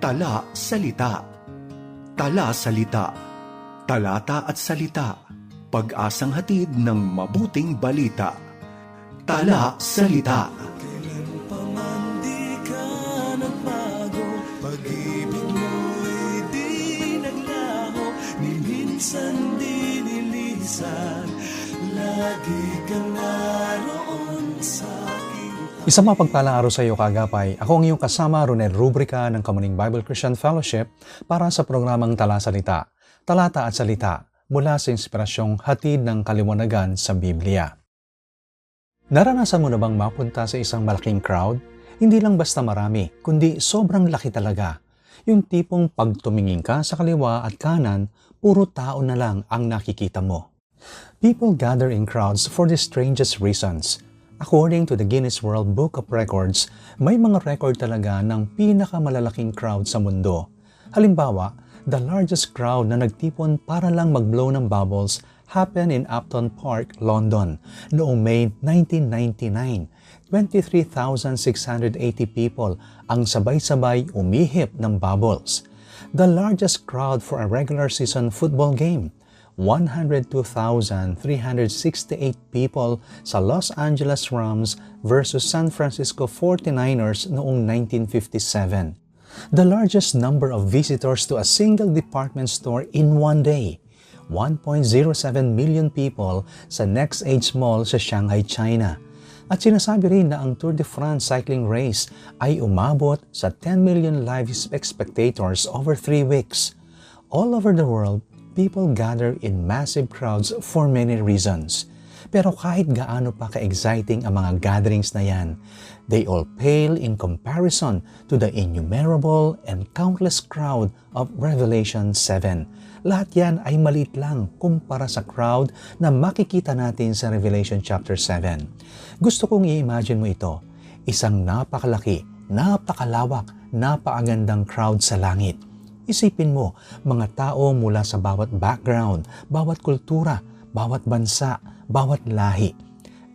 Tala, salita. Tala, salita. Talata at salita. Pag-asang hatid ng mabuting balita. Tala, salita. Kailan pa man di ka nagbago, pag-ibig mo'y di naglaho, ni minsan di nilisan, lagi kang naroon sa aking. Isang mapagpalang araw sa iyo, Kaagapay. Ako ang iyong kasama, Ronel Rubrica ng Kamuning Bible Christian Fellowship para sa programang Tala Salita, Talata at Salita mula sa inspirasyong hatid ng kaliwanagan sa Biblia. Naranasan mo na bang mapunta sa isang malaking crowd? Hindi lang basta marami, kundi sobrang laki talaga. Yung tipong pag tumingin ka sa kaliwa at kanan, puro tao na lang ang nakikita mo. People gather in crowds for the strangest reasons. According to the Guinness World Book of Records, may mga record talaga ng pinakamalalaking crowd sa mundo. Halimbawa, the largest crowd na nagtipon para lang mag-blow ng bubbles happened in Upton Park, London, noong May 1999. 23,680 people ang sabay-sabay umihip ng bubbles. The largest crowd for a regular season football game, 102,368 people sa Los Angeles Rams versus San Francisco 49ers noong 1957. The largest number of visitors to a single department store in one day, 1.07 million people sa Next Age Mall sa Shanghai, China. At sinasabi rin na ang Tour de France cycling race ay umabot sa 10 million live spectators over 3 weeks. All over the world, people gather in massive crowds for many reasons. Pero kahit gaano pa ka-exciting ang mga gatherings na yan, they all pale in comparison to the innumerable and countless crowd of Revelation 7. Lahat yan ay maliit lang kumpara sa crowd na makikita natin sa Revelation chapter 7. Gusto kong i-imagine mo ito, isang napakalaki, napakalawak, napakagandang crowd sa langit. Isipin mo, mga tao mula sa bawat background, bawat kultura, bawat bansa, bawat lahi.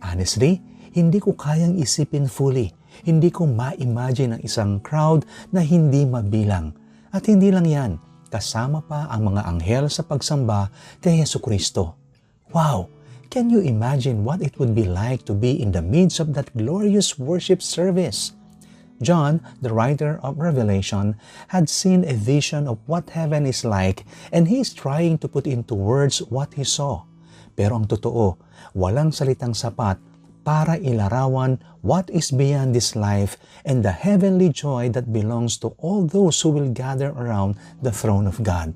Honestly, hindi ko kayang isipin fully. Hindi ko ma-imagine ang isang crowd na hindi mabilang. At hindi lang yan, kasama pa ang mga anghel sa pagsamba kay Jesucristo. Wow! Can you imagine what it would be like to be in the midst of that glorious worship service? John, the writer of Revelation, had seen a vision of what heaven is like and he is trying to put into words what he saw. Pero ang totoo, walang salitang sapat para ilarawan what is beyond this life and the heavenly joy that belongs to all those who will gather around the throne of God.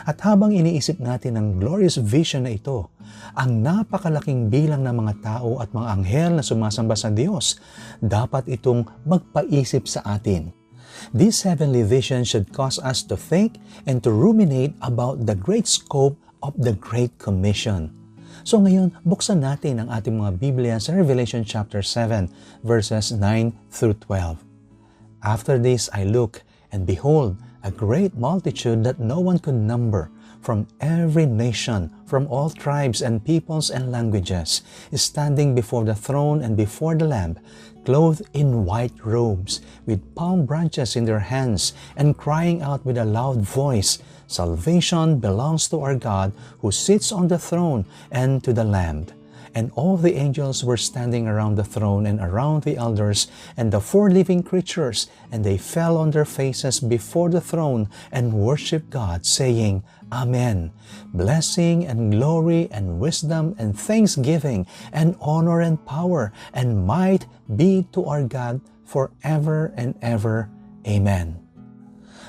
At habang iniisip natin ang glorious vision na ito, ang napakalaking bilang ng mga tao at mga anghel na sumasamba sa Diyos, dapat itong magpaisip sa atin. This heavenly vision should cause us to think and to ruminate about the great scope of the Great Commission. So ngayon, buksan natin ang ating mga Biblia sa Revelation chapter 7, verses 9 through 12. After this I looked, and behold, a great multitude that no one could number, from every nation, from all tribes and peoples and languages, is standing before the throne and before the Lamb, clothed in white robes, with palm branches in their hands, and crying out with a loud voice, Salvation belongs to our God who sits on the throne and to the Lamb. And all the angels were standing around the throne and around the elders and the 4 living creatures, and they fell on their faces before the throne and worshiped God, saying, Amen. Blessing and glory and wisdom and thanksgiving and honor and power and might be to our God forever and ever. Amen.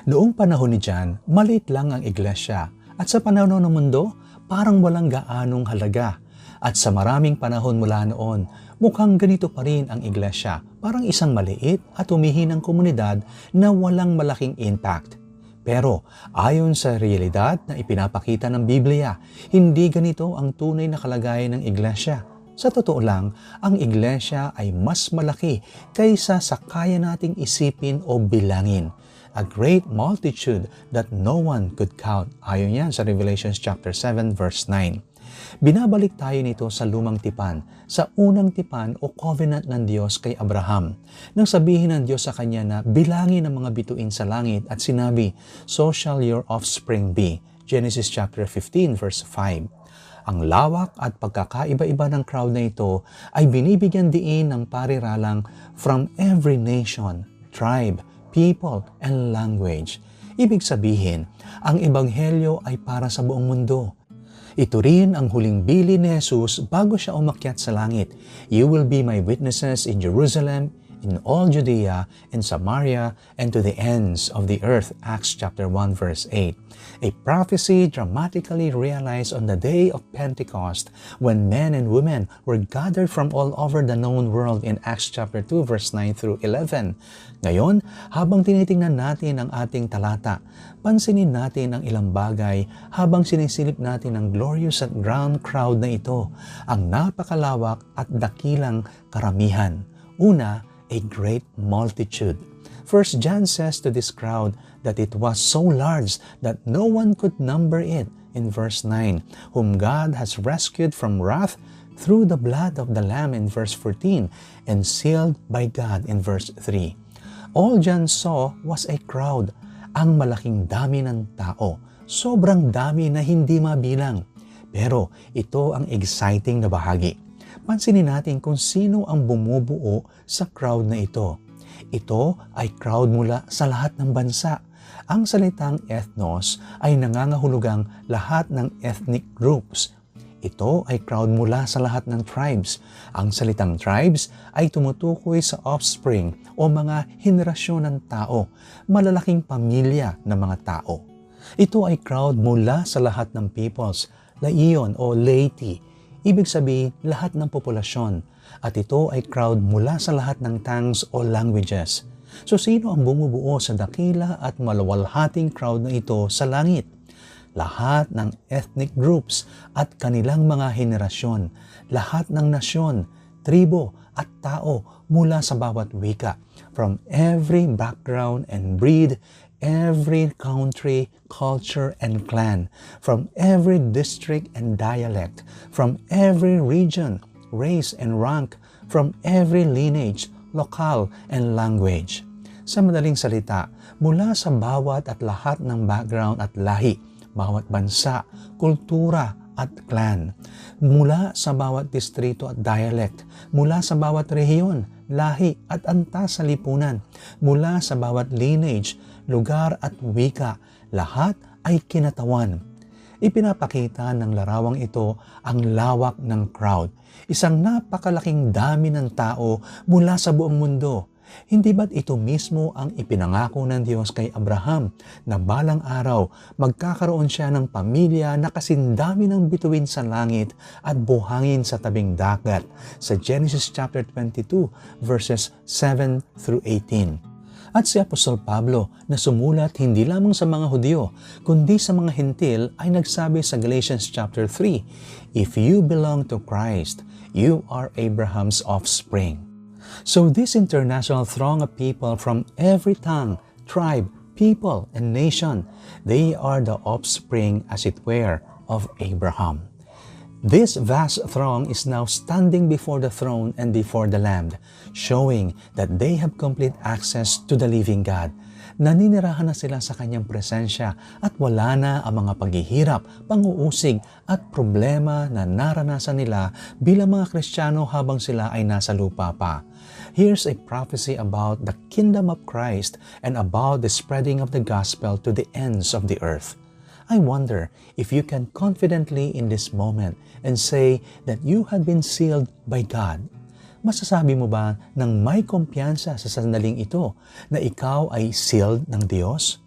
Noong panahon ni John, maliit lang ang iglesia, at sa panahon ng mundo, parang walang gaanong halaga. At sa maraming panahon mula noon, mukhang ganito pa rin ang iglesia, parang isang maliit at humihinang komunidad na walang malaking impact. Pero ayon sa realidad na ipinapakita ng Biblia, hindi ganito ang tunay na kalagayan ng iglesia. Sa totoo lang, ang iglesia ay mas malaki kaysa sa kaya nating isipin o bilangin. A great multitude that no one could count. Ayon yan sa Revelation chapter 7 verse 9. Binabalik tayo nito sa lumang tipan, sa unang tipan o covenant ng Diyos kay Abraham. Nang sabihin ng Diyos sa kanya na bilangin ang mga bituin sa langit at sinabi, "So shall your offspring be." Genesis chapter 15 verse 5. Ang lawak at pagkakaiba-iba ng crowd na ito ay binibigyan diin ng pariralang from every nation, tribe, people, and language. Ibig sabihin, ang ebanghelyo ay para sa buong mundo. Ito rin ang huling bilin ni Jesus bago siya umakyat sa langit. "You will be my witnesses in Jerusalem, in all Judea and Samaria, and to the ends of the earth." Acts chapter 1 verse 8. A prophecy dramatically realized on the day of Pentecost when men and women were gathered from all over the known world in Acts chapter 2 verse 9 through 11. Ngayon, habang tinitingnan natin ang ating talata, pansinin natin ang ilang bagay habang sinisilip natin ang glorious at grand crowd na ito, ang napakalawak at dakilang karamihan. Una, a great multitude. First John says to this crowd that it was so large that no one could number it in verse 9, whom God has rescued from wrath through the blood of the Lamb in verse 14, and sealed by God in verse 3. All John saw was a crowd, ang malaking dami ng tao, sobrang dami na hindi mabilang. Pero ito ang exciting na bahagi. Pansinin natin kung sino ang bumubuo sa crowd na ito. Ito ay crowd mula sa lahat ng bansa. Ang salitang ethnos ay nangangahulugang lahat ng ethnic groups. Ito ay crowd mula sa lahat ng tribes. Ang salitang tribes ay tumutukoy sa offspring o mga henerasyon ng tao, malalaking pamilya ng mga tao. Ito ay crowd mula sa lahat ng peoples, laion o laity, ibig sabihin lahat ng populasyon. At ito ay crowd mula sa lahat ng tongues o languages. So sino ang bumubuo sa dakila at malawalhating crowd na ito sa langit? Lahat ng ethnic groups at kanilang mga henerasyon, lahat ng nasyon, tribo at tao mula sa bawat wika, from every background and breed, every country, culture, and clan, from every district and dialect, from every region, race and rank, from every lineage, lokal, and language. Sa madaling salita, mula sa bawat at lahat ng background at lahi, bawat bansa, kultura at clan, mula sa bawat distrito at dialect, mula sa bawat rehiyon, lahi at antas sa lipunan, mula sa bawat lineage, lugar at wika, lahat ay kinatawan. Ipinapakita ng larawang ito ang lawak ng crowd, isang napakalaking dami ng tao mula sa buong mundo. Hindi ba't ito mismo ang ipinangako ng Diyos kay Abraham na balang araw magkakaroon siya ng pamilya na kasindami ng bituin sa langit at buhangin sa tabing dagat sa Genesis chapter 22 verses 7 through 18. At si Apostol Pablo na sumulat hindi lamang sa mga Hudyo, kundi sa mga Hentil ay nagsabi sa Galatians chapter 3, "If you belong to Christ, you are Abraham's offspring." So this international throng of people from every tongue, tribe, people, and nation, they are the offspring, as it were, of Abraham. This vast throng is now standing before the throne and before the Lamb, showing that they have complete access to the living God. Naninirahan na sila sa kanyang presensya at wala na ang mga paghihirap, panguusig at problema na naranasan nila bilang mga Kristiyano habang sila ay nasa lupa pa. Here's a prophecy about the kingdom of Christ and about the spreading of the gospel to the ends of the earth. I wonder if you can confidently in this moment and say that you have been sealed by God. Masasabi mo ba ng may kumpiyansa sa sandaling ito na ikaw ay sealed ng Diyos?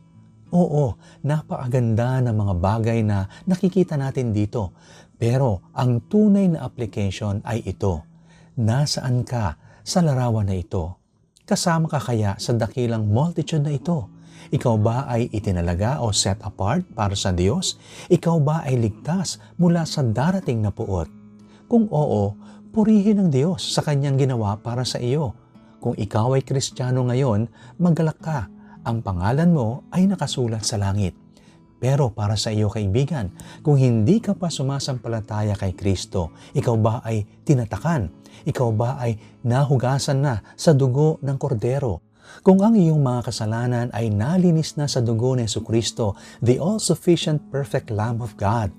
Oo, napakaganda ng mga bagay na nakikita natin dito. Pero ang tunay na application ay ito. Nasaan ka sa larawan na ito? Kasama ka kaya sa dakilang multitude na ito? Ikaw ba ay itinalaga o set apart para sa Diyos? Ikaw ba ay ligtas mula sa darating na puot? Kung oo, purihin ang Diyos sa kanyang ginawa para sa iyo. Kung ikaw ay Kristiyano ngayon, magalak ka. Ang pangalan mo ay nakasulat sa langit. Pero para sa iyo kaibigan, kung hindi ka pa sumasampalataya kay Kristo, ikaw ba ay tinatakan? Ikaw ba ay nahugasan na sa dugo ng kordero? Kung ang iyong mga kasalanan ay nalinis na sa dugo ni Jesucristo, the all-sufficient perfect Lamb of God,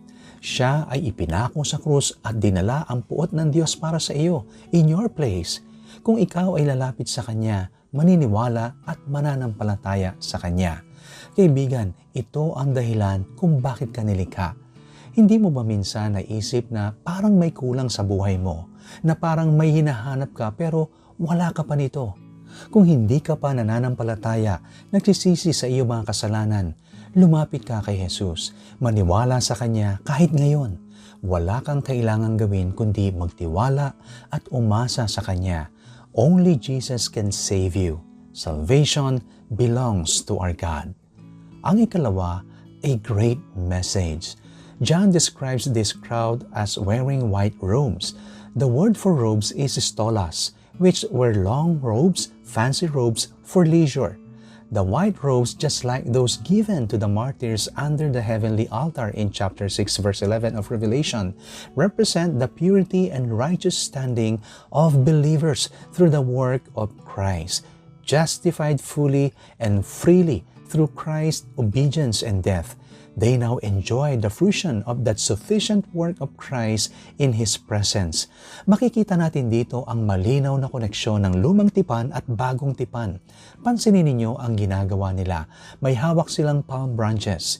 siya ay ipinako sa krus at dinala ang puot ng Diyos para sa iyo, in your place. Kung ikaw ay lalapit sa Kanya, maniniwala at mananampalataya sa Kanya. Kaibigan, ito ang dahilan kung bakit ka nilikha. Hindi mo ba minsan naisip na parang may kulang sa buhay mo? Na parang may hinahanap ka pero wala ka pa nito? Kung hindi ka pa nananampalataya, nagsisisi sa iyong mga kasalanan, lumapit ka kay Jesus. Maniwala sa Kanya kahit ngayon. Wala kang kailangang gawin kundi magtiwala at umasa sa Kanya. Only Jesus can save you. Salvation belongs to our God. Ang ikalawa, a great message. John describes this crowd as wearing white robes. The word for robes is stolas, which were long robes, fancy robes for leisure. The white robes, just like those given to the martyrs under the heavenly altar in chapter 6 verse 11 of Revelation, represent the purity and righteous standing of believers through the work of Christ, justified fully and freely through Christ's obedience and death. They now enjoy the fruition of that sufficient work of Christ in His presence. Makikita natin dito ang malinaw na koneksyon ng lumang tipan at bagong tipan. Pansinin ninyo ang ginagawa nila. May hawak silang palm branches.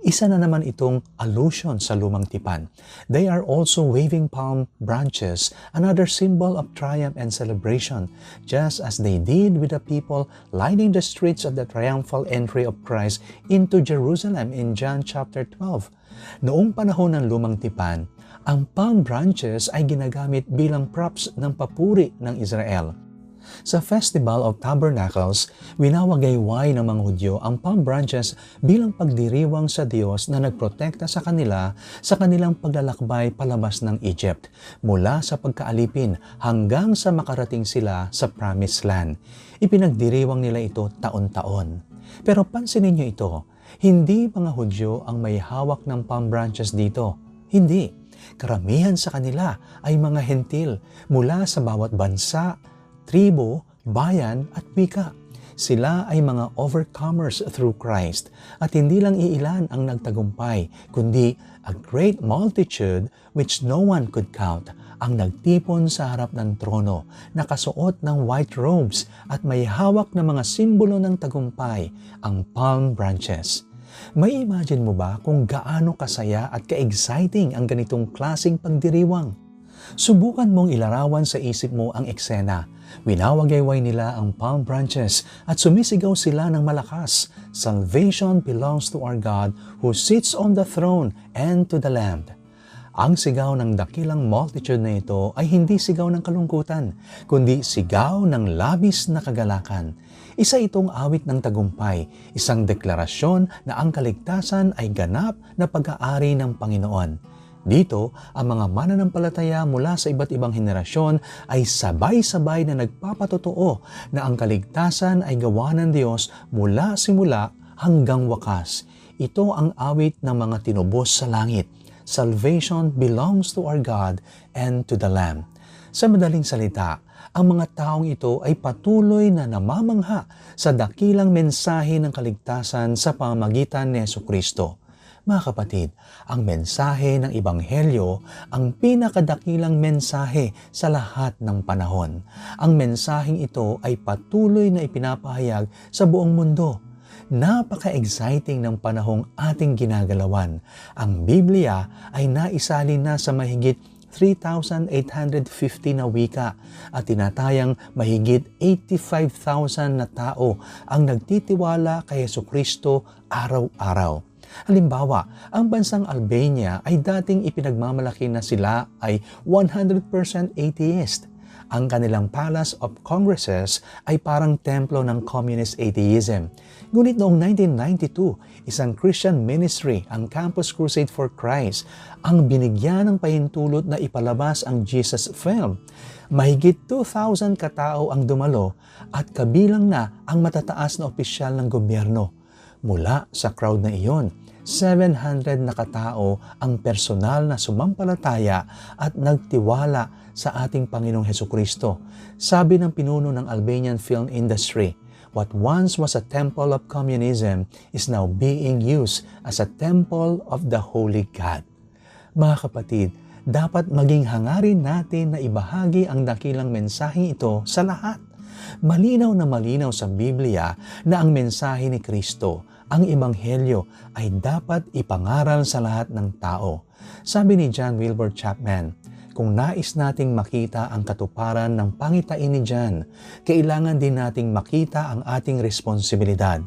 Isa na naman itong allusion sa lumang tipan. They are also waving palm branches, another symbol of triumph and celebration, just as they did with the people lining the streets of the triumphal entry of Christ into Jerusalem in John chapter 12. Noong panahon ng lumang tipan, ang palm branches ay ginagamit bilang props ng papuri ng Israel. Sa Festival of Tabernacles, winawagayway ng mga Hudyo ang palm branches bilang pagdiriwang sa Diyos na nagprotekta sa kanila sa kanilang paglalakbay palabas ng Egypt, mula sa pagkaalipin hanggang sa makarating sila sa Promised Land. Ipinagdiriwang nila ito taon-taon. Pero pansinin niyo ito, hindi mga Hudyo ang may hawak ng palm branches dito. Hindi. Karamihan sa kanila ay mga hentil mula sa bawat bansa, tribo, bayan at wika. Sila ay mga overcomers through Christ at hindi lang iilan ang nagtagumpay, kundi a great multitude which no one could count ang nagtipon sa harap ng trono, nakasuot ng white robes at may hawak na mga simbolo ng tagumpay, ang palm branches. May imagine mo ba kung gaano kasaya at ka-exciting ang ganitong klaseng pagdiriwang? Subukan mong ilarawan sa isip mo ang eksena. Winawagayway nila ang palm branches at sumisigaw sila ng malakas. Salvation belongs to our God who sits on the throne and to the Lamb. Ang sigaw ng dakilang multitude na ito ay hindi sigaw ng kalungkutan, kundi sigaw ng labis na kagalakan. Isa itong awit ng tagumpay, isang deklarasyon na ang kaligtasan ay ganap na pag-aari ng Panginoon. Dito, ang mga mananampalataya mula sa iba't ibang henerasyon ay sabay-sabay na nagpapatotoo na ang kaligtasan ay gawa ng Diyos mula simula hanggang wakas. Ito ang awit ng mga tinubos sa langit. Salvation belongs to our God and to the Lamb. Sa madaling salita, ang mga taong ito ay patuloy na namamangha sa dakilang mensahe ng kaligtasan sa pamamagitan ni Jesucristo. Mga kapatid, ang mensahe ng Ebanghelyo ang pinakadakilang mensahe sa lahat ng panahon. Ang mensaheng ito ay patuloy na ipinapahayag sa buong mundo. Napaka-exciting ng panahong ating ginagalawan. Ang Biblia ay naisalin na sa mahigit 3,850 na wika at tinatayang mahigit 85,000 na tao ang nagtitiwala kay Jesucristo araw-araw. Halimbawa, ang bansang Albania ay dating ipinagmamalaki na sila ay 100% atheist. Ang kanilang Palace of Congresses ay parang templo ng communist atheism. Ngunit noong 1992, isang Christian ministry, ang Campus Crusade for Christ, ang binigyan ng pahintulot na ipalabas ang Jesus film. Mahigit 2,000 katao ang dumalo at kabilang na ang matataas na opisyal ng gobyerno. Mula sa crowd na iyon, 700 na katao ang personal na sumampalataya at nagtiwala sa ating Panginoong Hesukristo. Sabi ng pinuno ng Albanian film industry, what once was a temple of communism is now being used as a temple of the Holy God. Mga kapatid, dapat maging hangarin natin na ibahagi ang dakilang mensaheng ito sa lahat. Malinaw na malinaw sa Biblia na ang mensahe ni Kristo, ang Ebanghelyo, ay dapat ipangaral sa lahat ng tao. Sabi ni John Wilbur Chapman, kung nais nating makita ang katuparan ng pangitain ni John, kailangan din nating makita ang ating responsibilidad.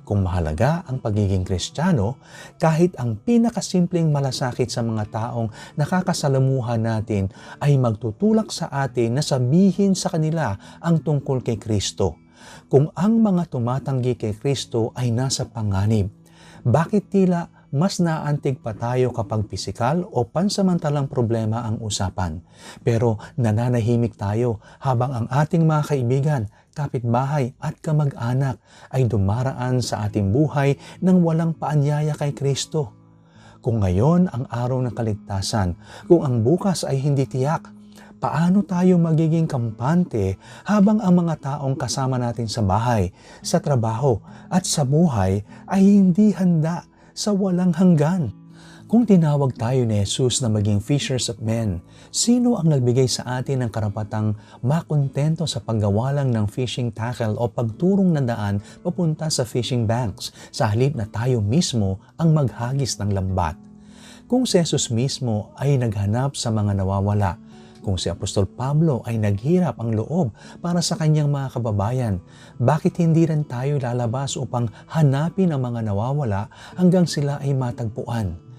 Kung mahalaga ang pagiging Kristiyano, kahit ang pinakasimpleng malasakit sa mga taong nakakasalamuhan natin ay magtutulak sa atin na sabihin sa kanila ang tungkol kay Kristo. Kung ang mga tumatanggi kay Kristo ay nasa panganib, bakit tila mas naantig pa tayo kapag pisikal o pansamantalang problema ang usapan? Pero nananahimik tayo habang ang ating mga kaibigan, kapitbahay at kamag-anak ay dumaraan sa ating buhay nang walang paanyaya kay Kristo. Kung ngayon ang araw ng kaligtasan, kung ang bukas ay hindi tiyak, paano tayo magiging kampante habang ang mga taong kasama natin sa bahay, sa trabaho at sa buhay ay hindi handa sa walang hanggan? Kung tinawag tayo ni Jesus na maging fishers of men, sino ang nagbigay sa atin ng karapatang makontento sa paggawa lang ng fishing tackle o pagturong na daan papunta sa fishing banks sa halip na tayo mismo ang maghagis ng lambat? Kung si Jesus mismo ay naghanap sa mga nawawala, kung si Apostol Pablo ay naghirap ang loob para sa kanyang mga kababayan, bakit hindi rin tayo lalabas upang hanapin ang mga nawawala hanggang sila ay matagpuan?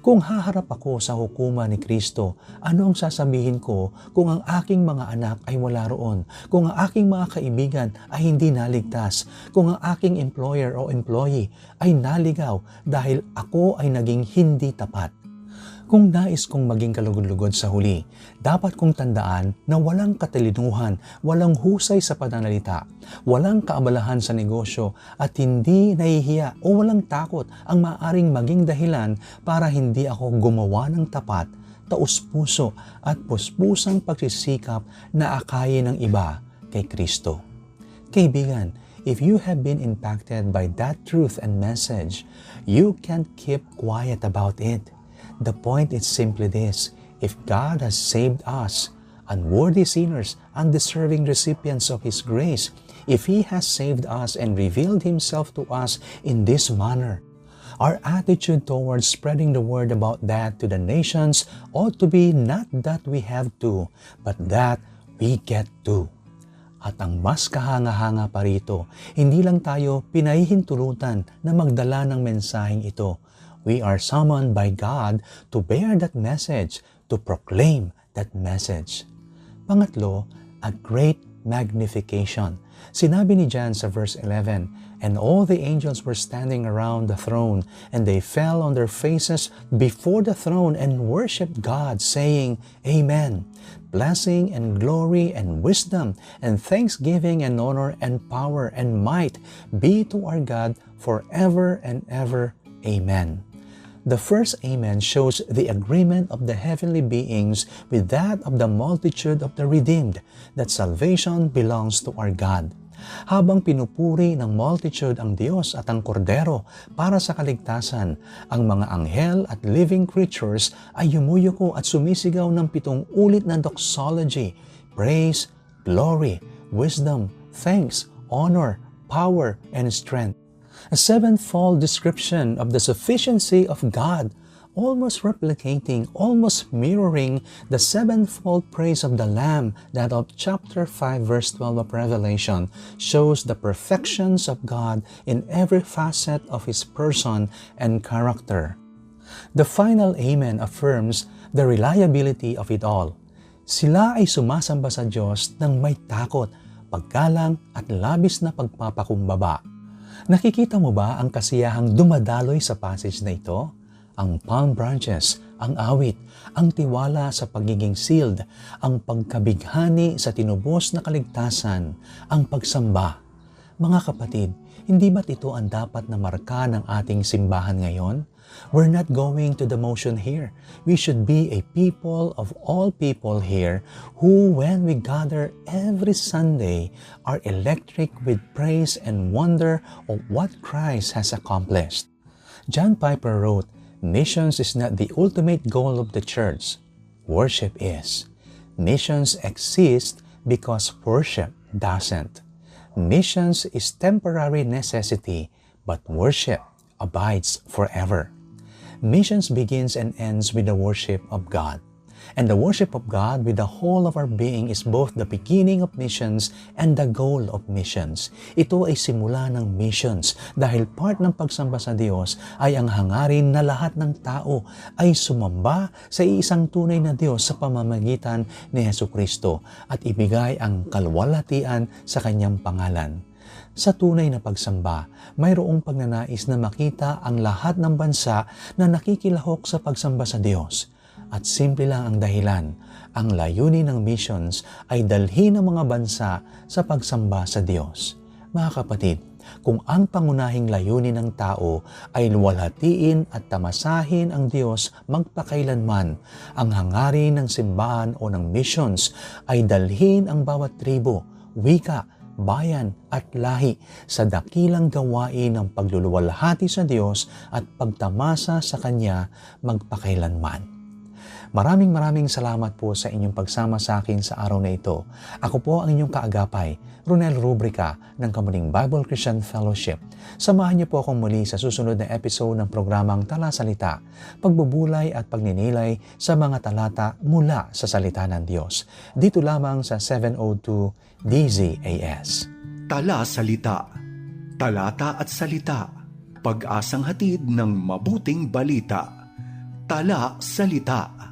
Kung haharap ako sa hukuman ni Kristo, ano ang sasabihin ko kung ang aking mga anak ay wala roon? Kung ang aking mga kaibigan ay hindi naligtas? Kung ang aking employer o employee ay naligaw dahil ako ay naging hindi tapat? Kung nais kong maging kalugod-lugod sa huli, dapat kong tandaan na walang katalinuhan, walang husay sa pananalita, walang kaabalahan sa negosyo at hindi nahihiya o walang takot ang maaaring maging dahilan para hindi ako gumawa ng tapat, taus-puso at puspusang pagsisikap na akayin ng iba kay Kristo. Kaibigan, if you have been impacted by that truth and message, you can't keep quiet about it. The point is simply this: if God has saved us, unworthy sinners, undeserving recipients of His grace, if He has saved us and revealed Himself to us in this manner, our attitude towards spreading the word about that to the nations ought to be not that we have to, but that we get to. At ang mas kahanga-hanga pa rito, hindi lang tayo pinahihintulutan na magdala ng mensaheng ito. We are summoned by God to bear that message, to proclaim that message. Pangatlo, a great magnification. Sinabi ni John sa verse 11, "And all the angels were standing around the throne, and they fell on their faces before the throne and worshipped God, saying, Amen. Blessing and glory and wisdom and thanksgiving and honor and power and might be to our God forever and ever. Amen." The first Amen shows the agreement of the heavenly beings with that of the multitude of the redeemed, that salvation belongs to our God. Habang pinupuri ng multitude ang Diyos at ang Kordero para sa kaligtasan, ang mga anghel at living creatures ay yumuyuko at sumisigaw ng 7 ulit na doxology: praise, glory, wisdom, thanks, honor, power, and strength. A 7-fold description of the sufficiency of God, almost replicating, almost mirroring the 7-fold praise of the Lamb that of chapter 5 verse 12 of Revelation, shows the perfections of God in every facet of His person and character. The final Amen affirms the reliability of it all. Sila ay sumasamba sa Diyos ng may takot, paggalang at labis na pagpapakumbaba. Nakikita mo ba ang kasiyahang dumadaloy sa passage na ito? Ang palm branches, ang awit, ang tiwala sa pagiging sealed, ang pagkabighani sa tinubos na kaligtasan, ang pagsamba. Mga kapatid, hindi ba't ito ang dapat na marka ng ating simbahan ngayon? We're not going to the motion here. We should be a people of all people here who, when we gather every Sunday, are electric with praise and wonder of what Christ has accomplished. John Piper wrote, "Missions is not the ultimate goal of the church. Worship is. Missions exist because worship doesn't. Missions is temporary necessity, but worship abides forever." Missions begins and ends with the worship of God. And the worship of God with the whole of our being is both the beginning of missions and the goal of missions. Ito ay simula ng missions dahil part ng pagsamba sa Diyos ay ang hangarin na lahat ng tao ay sumamba sa iisang tunay na Diyos sa pamamagitan ni Jesucristo at ibigay ang kalwalhatian sa Kanyang pangalan. Sa tunay na pagsamba, mayroong pagnanais na makita ang lahat ng bansa na nakikilahok sa pagsamba sa Diyos. At simple lang ang dahilan, ang layunin ng missions ay dalhin ang mga bansa sa pagsamba sa Diyos. Mga kapatid, kung ang pangunahing layunin ng tao ay luwalhatiin at tamasahin ang Diyos magpakailanman, ang hangarin ng simbahan o ng missions ay dalhin ang bawat tribo, wika, bayan at lahi sa dakilang gawain ng pagluluwalhati sa Diyos at pagtamasa sa Kanya magpakailanman. Maraming salamat po sa inyong pagsama sa akin sa araw na ito. Ako po ang inyong kaagapay, Ronel Rubrica ng Kamuning Bible Christian Fellowship. Samahan niyo po akong muli sa susunod na episode ng programang Tala Salita, pagbubulay at pagninilay sa mga talata mula sa salita ng Diyos. Dito lamang sa 702 DZAS. Tala Salita, talata at salita, pag-asang hatid ng mabuting balita. Tala Salita.